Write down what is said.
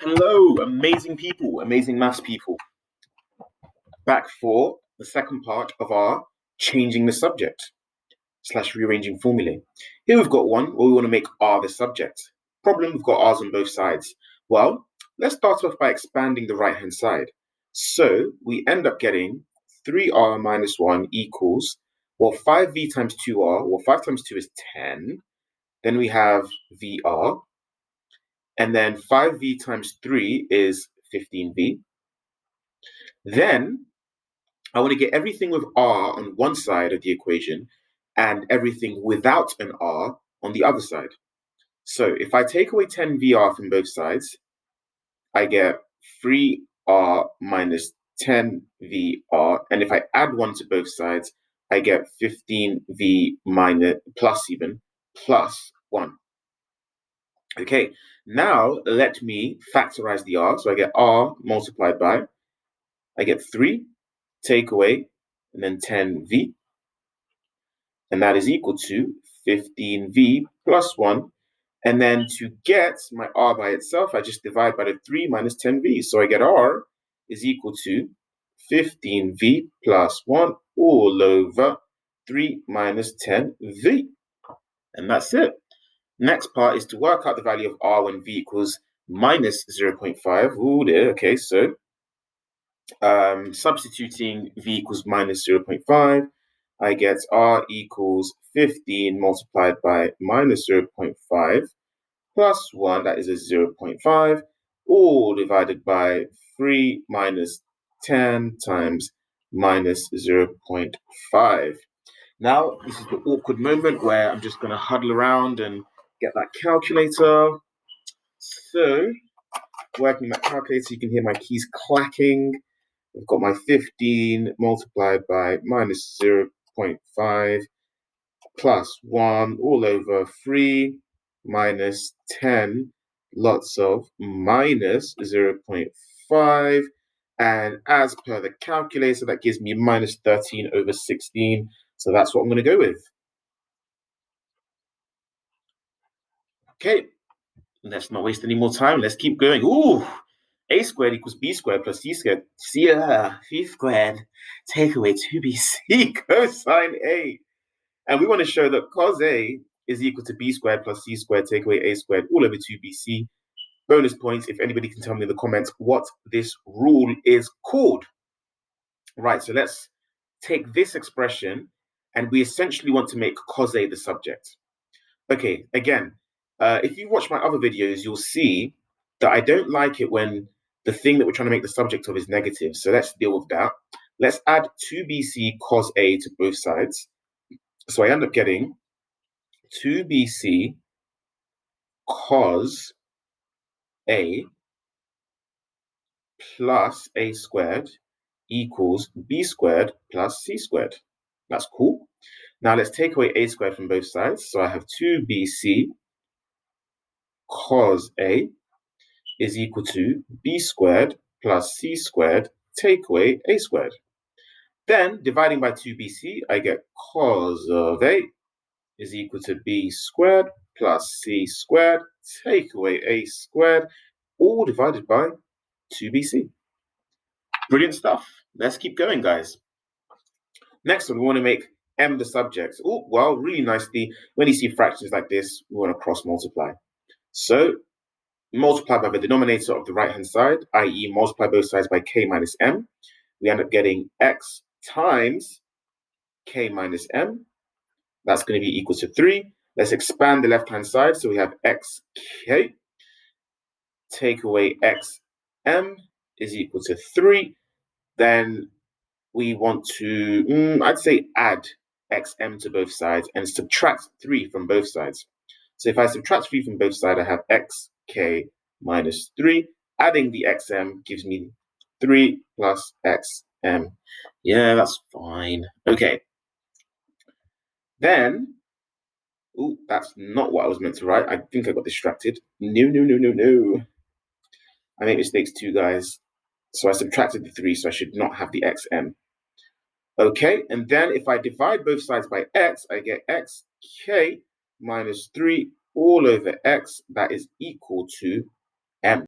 Hello, amazing people, amazing maths people. Back for the second part of our changing the subject / rearranging formulae. Here we've got one where we want to make R the subject. Problem, we've got R's on both sides. Well, let's start off by expanding the right-hand side. So we end up getting 3R minus 1 equals, 5V times 2R, 5 times 2 is 10. Then we have VR. And then 5V times 3 is 15V. Then I want to get everything with R on one side of the equation and everything without an R on the other side. So if I take away 10VR from both sides, I get 3R minus 10VR. And if I add 1 to both sides, I get 15V minus plus 1. Okay, now let me factorize the R. So I get R multiplied by, I get 3, take away, and then 10V. And that is equal to 15V plus 1. And then to get my R by itself, I just divide by the 3 minus 10V. So I get R is equal to 15V plus 1 all over 3 minus 10V. And that's it. Next part is to work out the value of R when V equals minus 0.5. Oh dear, okay, so substituting V equals minus 0.5, I get R equals 15 multiplied by minus 0.5 plus 1, that is a 0.5, all divided by 3 minus 10 times minus 0.5. Now, this is the awkward moment where I'm just going to huddle around and get that calculator. So, working that calculator, you can hear my keys clacking. I've got my 15 multiplied by minus 0.5 plus 1 all over 3 minus 10, lots of minus 0.5. And as per the calculator, that gives me minus 13 over 16. So that's what I'm going to go with. Okay, let's not waste any more time. Let's keep going. Ooh, a squared equals b squared plus c squared. C squared, take away 2bc cosine a. And we want to show that cos a is equal to b squared plus c squared, take away a squared, all over 2bc. Bonus points if anybody can tell me in the comments what this rule is called. Right, so let's take this expression and we essentially want to make cos a the subject. Okay, again, if you watch my other videos, you'll see that I don't like it when the thing that we're trying to make the subject of is negative. So let's deal with that. Let's add 2bc cos a to both sides. So I end up getting 2bc cos a plus a squared equals b squared plus c squared. That's cool. Now let's take away a squared from both sides. So I have 2bc cos a is equal to b squared plus c squared, take away a squared. Then, dividing by 2bc, I get cos of a is equal to b squared plus c squared, take away a squared, all divided by 2bc. Brilliant stuff. Let's keep going, guys. Next one, we want to make m the subject. Oh, well, really nicely, when you see fractions like this, we want to cross multiply. So, multiply by the denominator of the right-hand side, i.e. multiply both sides by k minus m. We end up getting x times k minus m. That's going to be equal to 3. Let's expand the left-hand side. So we have xk. Take away xm is equal to 3. Then we want to, I'd say add xm to both sides and subtract 3 from both sides. So if I subtract 3 from both sides, I have xk minus 3. Adding the xm gives me 3 plus xm. Yeah, that's fine. Okay. Then, that's not what I was meant to write. I think I got distracted. No. I make mistakes too, guys. So I subtracted the 3, so I should not have the xm. Okay, and then if I divide both sides by x, I get xk minus 3 all over x. That is equal to m.